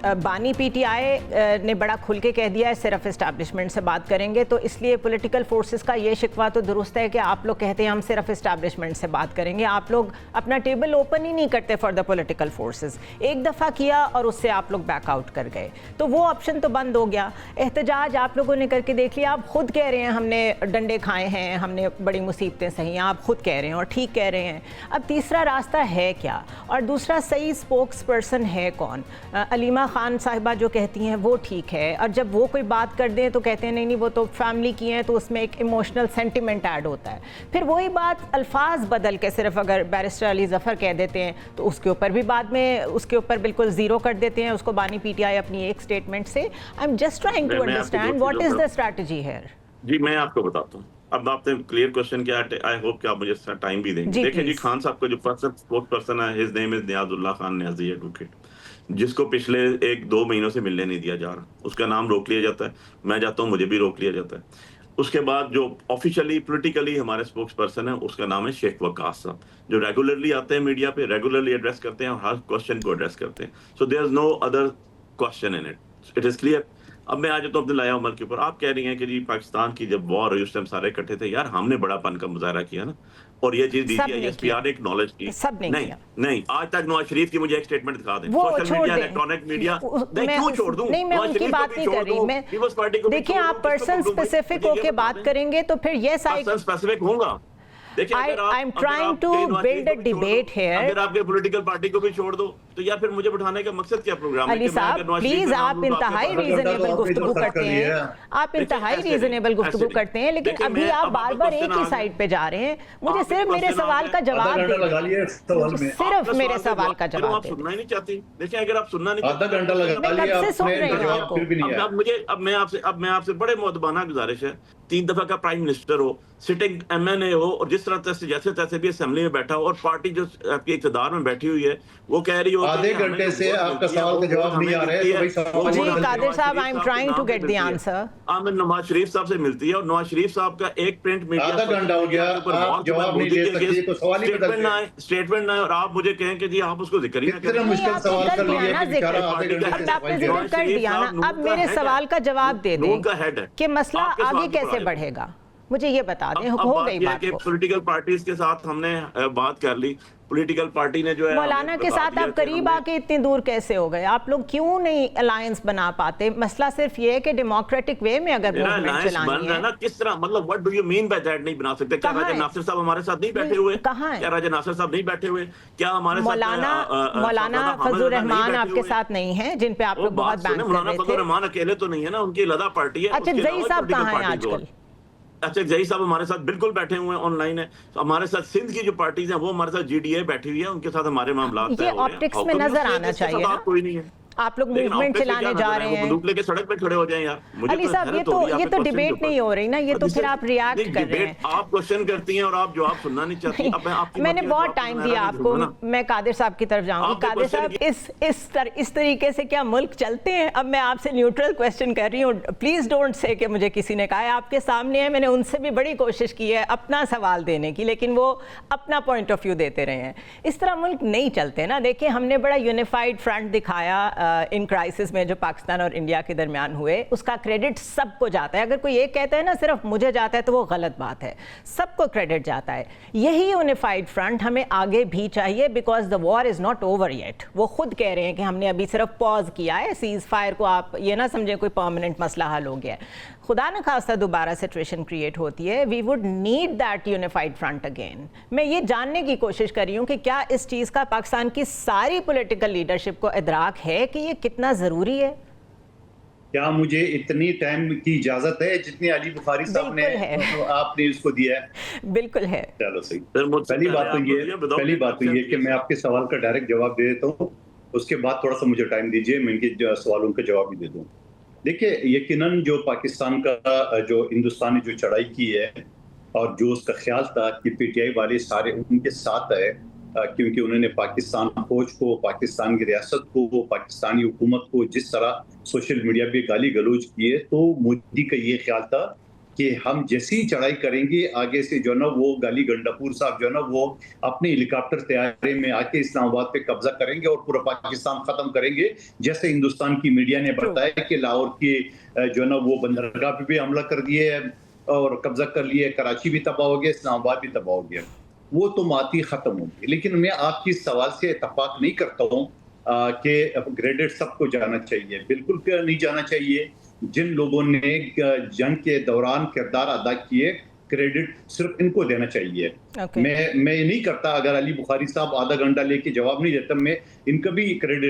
बानी पीटीआई ने बड़ा खुल के कह दिया है सिर्फ इस्टेब्लिशमेंट से बात करेंगे, तो इसलिए पॉलिटिकल फोर्सेस का ये शिकवा तो दुरुस्त है कि आप लोग कहते हैं हम सिर्फ इस्टेब्लिशमेंट से बात करेंगे, आप लोग अपना टेबल ओपन ही नहीं करते फॉर द पॉलिटिकल फोर्सेस। एक दफ़ा किया और उससे आप लोग बैकआउट कर गए, तो वो ऑप्शन तो बंद हो गया। एहतजाज आप लोगों ने करके देख लिया, आप खुद कह रहे हैं हमने डंडे खाए हैं, हमने बड़ी मुसीबतें सही हैं, आप खुद कह रहे हैं और ठीक कह रहे हैं। अब तीसरा रास्ता है क्या, और दूसरा सही स्पोक्स पर्सन है कौन? अलीमा खान साहिबा जो कहती हैं वो ठीक है, और जब वो कोई बात कर दें तो कहते हैं नहीं नहीं वो तो फैमिली की हैं, तो उसमें एक इमोशनल सेंटिमेंट ऐड होता है। फिर वही बात अल्फाज बदल के सिर्फ अगर बैरिस्टर अली ज़फ़र कह देते हैं तो उसके ऊपर भी बाद में उसके ऊपर बिल्कुल ज़ीरो कर देते हैं उसको बानी पीटीआई अपनी एक स्टेटमेंट से। I am just trying to understand what is the strategy here. जी मैं आपको बताता हूँ। अब आपने क्लियर क्वेश्चन किया, आई होप कि आप मुझे टाइम भी देंगे। देखिए जी, खान साहब का जो फर्स्ट स्पोक्स पर्सन है, his name is Niyazullah Khan Niazi advocate, जिसको पिछले 1-2 महीनों से मिलने नहीं दिया जा रहा। उसका नाम रोक लिया जाता है, मैं जाता हूँ मुझे भी रोक लिया जाता है। उसके बाद जो ऑफिशियली पॉलिटिकली हमारे स्पोक्स पर्सन है उसका नाम है शेख वकास साहब, जो रेगुलरली आते हैं मीडिया पे, रेगुलरली एड्रेस करते हैं और हर क्वेश्चन को एड्रेस करते हैं। So there is no other question in it, it is clear. अब मैं आज तो अपने लाया उमर के ऊपर, आप कह रही हैं कि जी पाकिस्तान की जब वॉर हुई उस टाइम सारे इकट्ठे थे, यार हमने बड़ापन का मुजाहरा किया ना, और ये चीज DGISPR ने एक्नॉलेज की। सब नहीं, नहीं आज तक नवाज शरीफ की मुझे एक स्टेटमेंट दिखा दें, सोशल मीडिया, इलेक्ट्रॉनिक मीडिया, मैं क्यों छोड़ दूं? नहीं, मैं उनकी बात नहीं कर रही, मैं देखिए आप पर्सन स्पेसिफिक होके बात करेंगे तो फिर ये पर्सन स्पेसिफिक होगा। देखिए I am trying to build a debate here. अगर आपके पॉलिटिकल पार्टी को भी छोड़ दो तो यार फिर मुझे बिठाने का मकसद क्या प्रोग्राम है? अली साहब प्लीज, आप इंतहाई रीजनेबल गुफ्तगू करते हैं, आप इंतहाई रीजनेबल गुफ्तगू करते हैं, लेकिन अभी आप बार बार एक ही साइड पे जा रहे हैं। मुझे सिर्फ मेरे सवाल का जवाब दे, सिर्फ मेरे सवाल का जवाब। आप सुनना ही नहीं चाहती। देखिए अगर आप सुनना नहीं, आधा घंटा लगा लिया, कब से सुन रहे हैं आपको? मुझे अब मैं आपसे बड़े मुअद्दबाना गुजारिश है, 3 दफा का प्राइम मिनिस्टर हो, सिटिंग MNA हो, और जिस तरह से जैसे तैसे भी असेंबली में बैठा हो, और पार्टी जो आपकी इक़्तिदार में बैठी हुई है वो कह रही हो आधे घंटे से आपका सवाल का जवाब नहीं आ रहा है, तो भाई सवाल जी कादिर साहब, I am trying to get the answer. मैं नवाज शरीफ साहब से मिलती है और नवाज शरीफ साहब का एक प्रिंट मीडिया आधा घंटा हो गया, आप जवाब नहीं दे सकते, तो सवाल ही बदल गया। स्टेटमेंट ना, और आप मुझे कहें कि जी आप उसको जिक्र ही ना करें। इतना मुश्किल सवाल कर लिया कि बेचारा आधे घंटे से आपने जिक्र कर दिया ना, अब मेरे सवाल का जवाब दे दें कि मसला आगे कैसे बढ़ेगा, मुझे ये बता दें। हो गई बात, पॉलिटिकल पार्टीज के साथ हमने बात कर ली, पॉलिटिकल पार्टी ने जो है मौलाना के साथ आप करीब आके इतनी दूर कैसे हो गए? आप लोग क्यों नहीं अलायंस बना पाते? मसला सिर्फ ये है कि डेमोक्रेटिक वे में अगर मूवमेंट चलानी है ना, किस तरह, मतलब what do you mean by that नहीं बना सकते? क्या राजा नासिर साहब हमारे साथ नहीं बैठे हुए? कहां है? क्या राजा नासिर साहब नहीं बैठे हुए? क्या हमारे मौलाना फजल रहमान आपके साथ नहीं है, जिन पे आप लोग बहुत बैंक कर रहे थे? मौलाना फजल रहमान अकेले तो नहीं है ना, उनकी अलग पार्टी है। अच्छा ज़ही साहब कहां हैं आजकल? अच्छा ज़ही साहब हमारे साथ बिल्कुल बैठे हुए हैं, ऑनलाइन है। तो हमारे साथ सिंध की जो पार्टीज हैं वो हमारे साथ GDA बैठी हुई है, उनके साथ हमारे मामला ये ऑप्टिक्स में नजर आना चाहिए ना। कोई नहीं है, आप लोग मूवमेंट चलाने जा रहे हैं, बंदूक लेके सड़क पे खड़े हो जाएं यार। अली साहब ये तो डिबेट नहीं हो रही ना, ये तो फिर आप रिएक्ट कर रहे हैं। आप क्वेश्चन करती हैं और आप जवाब सुनना नहीं चाहती। अब मैं आपकी मैंने बहुत टाइम दिया आपको, मैं कादिर साहब की तरफ जाऊंगी। कादिर साहब इस तरीके से क्या मुल्क चलते हैं? अब मैं आपसे न्यूट्रल क्वेश्चन कर रही हूँ, प्लीज डोंट से कि मुझे किसी ने कहा है, आपके सामने है, मैंने उनसे भी बड़ी कोशिश की है अपना सवाल देने की, लेकिन वो अपना पॉइंट ऑफ व्यू देते रहे हैं। इस तरह मुल्क नहीं चलते ना। देखिए हमने बड़ा यूनिफाइड फ्रंट दिखाया इन क्राइसिस में जो पाकिस्तान और इंडिया के दरमियान हुए, उसका क्रेडिट सबको जाता है। अगर कोई ये कहता है ना सिर्फ मुझे जाता है तो वो गलत बात है, सबको क्रेडिट जाता है। यही यूनिफाइड फ्रंट हमें आगे भी चाहिए, because the war is not over yet. वो खुद कह रहे हैं कि हमने अभी सिर्फ पॉज किया है, सीज फायर को आप ये ना समझें कोई परमानेंट मसला हल हो गया है। खुदा न खास्ता दोबारा सिचुएशन क्रिएट होती है, we would need that unified front again. मैं ये जानने की कोशिश कर रही हूँ कि क्या इस चीज़ का पाकिस्तान की सारी पॉलिटिकल लीडरशिप को इदराक है कि ये कितना ज़रूरी है? क्या मुझे इतनी टाइम की इजाजत है जितनी अली बुखारी साहब ने आपने उसको दिया है? बिल्कुल है। चलो सही। पहली बात तो ये कि मैं आपके सवाल का डायरेक्ट जवाब दे देता हूँ, उसके बाद थोड़ा सा मुझे टाइम दीजिए, मैं इनके सवालों का जवाब भी दे दूँ। देखिए यकीनन जो पाकिस्तान का जो हिंदुस्तान ने जो चढ़ाई की है और जो उसका ख्याल था कि PTI वाले सारे उनके साथ है, क्योंकि उन्होंने पाकिस्तान फौज को, पाकिस्तान की रियासत को, पाकिस्तानी हुकूमत को जिस तरह सोशल मीडिया पे गाली गलौज किए, तो मोदी का ये ख्याल था कि हम जैसी ही चढ़ाई करेंगे आगे से जो ना वो गाली गंडापुर साहब जो ना वो अपने हेलीकॉप्टर तैयारी में आके इस्लामाबाद पे कब्जा करेंगे और पूरा पाकिस्तान खत्म करेंगे, जैसे हिंदुस्तान की मीडिया ने बताया कि लाहौर की जो ना वो बंदरगाह पे भी हमला कर दिए और कब्जा कर लिए, कराची भी तबाह हो गया, इस्लामाबाद भी तबाह हो गया, वो तो माती खत्म होगी। लेकिन मैं आपकी इस सवाल से इत्तेफाक नहीं करता हूँ कि क्रेडिट सबको जाना चाहिए, बिल्कुल नहीं जाना चाहिए। जिन लोगों ने जंग के दौरान किरदार अदा किए, क्रेडिट सिर्फ इनको देना चाहिए। मैं ये नहीं करता, अगर अली बुखारी साहब आधा घंटा लेके जवाब नहीं देता, मैं इनका भी क्रेडिट